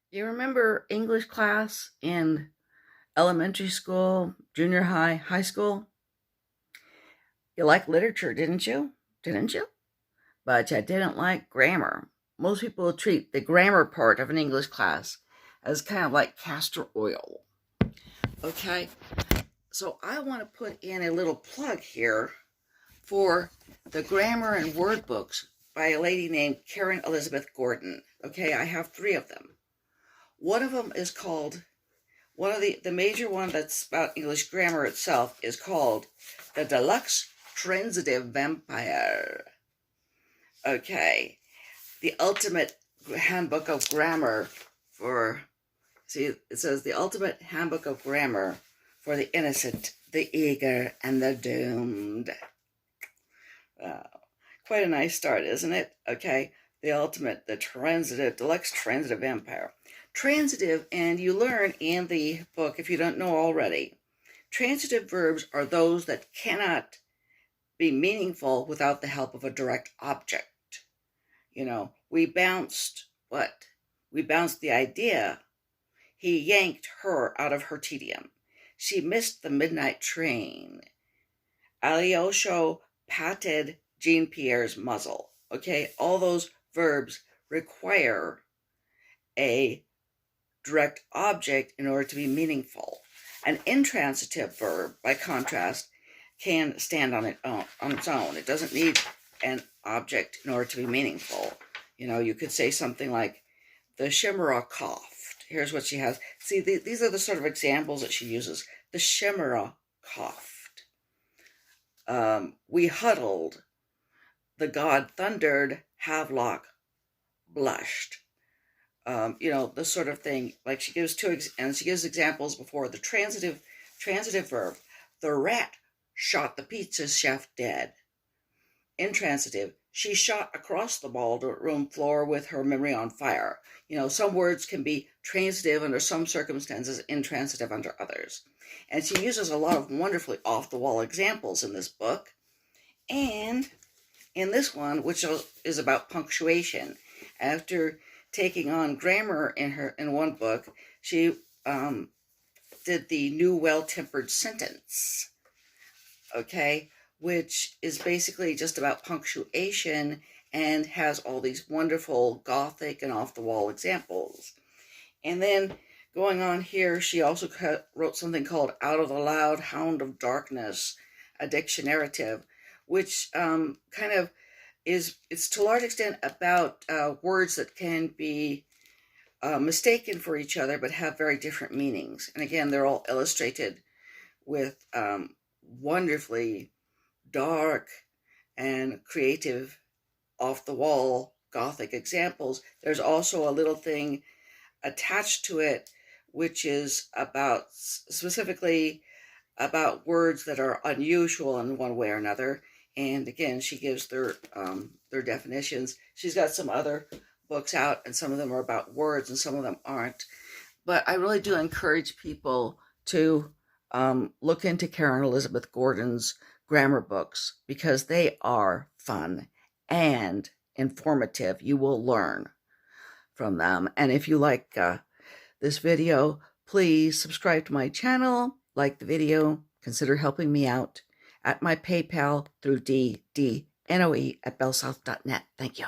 You remember English class in elementary school, junior high, high school? You liked literature, didn't you? Didn't you? But you didn't like grammar. Most people treat the grammar part of an English class as kind of like castor oil. Okay, so I want to put in a little plug here for the grammar and word books by a lady named Karen Elizabeth Gordon. Okay, I have three of them. One of them is called One of the major one that's about English grammar itself is called the Deluxe Transitive Vampire. Okay, the ultimate handbook of grammar for, see, it says the ultimate handbook of grammar for the innocent, the eager, and the doomed. Uh, Quite a nice start, isn't it? Okay, the deluxe transitive vampire. Transitive, and you learn in the book, if you don't know already, transitive verbs are those that cannot be meaningful without the help of a direct object. We bounced what? We bounced the idea. He yanked her out of her tedium. She missed the midnight train. Alyosha patted Jean Pierre's muzzle. Okay, all those verbs require a direct object in order to be meaningful. An intransitive verb, by contrast, can stand on its own. It doesn't need an object in order to be meaningful. You could say something like, the chimera coughed. Here's what she has. See, these are the sort of examples that she uses. The chimera coughed. We huddled. The god thundered. Havelock blushed. The sort of thing, like she gives she gives examples before. The transitive verb, the rat shot the pizza chef dead. Intransitive, she shot across the ballroom floor with her memory on fire. Some words can be transitive under some circumstances, intransitive under others. And she uses a lot of wonderfully off-the-wall examples in this book. And in this one, which is about punctuation, after taking on grammar in one book, she did the new well-tempered sentence, okay, which is basically just about punctuation and has all these wonderful Gothic and off-the-wall examples. And then going on here, she also wrote something called Out of the Loud Hound of Darkness, a dictionarative, which kind of it's to a large extent about words that can be mistaken for each other but have very different meanings. And again, they're all illustrated with wonderfully dark and creative, off-the-wall Gothic examples. There's also a little thing attached to it, which is specifically about words that are unusual in one way or another. And again, she gives their definitions. She's got some other books out, and some of them are about words and some of them aren't. But I really do encourage people to look into Karen Elizabeth Gordon's grammar books, because they are fun and informative. You will learn from them. And if you like this video, please subscribe to my channel, like the video, consider helping me out at my PayPal through ddnoe@bellsouth.net. Thank you.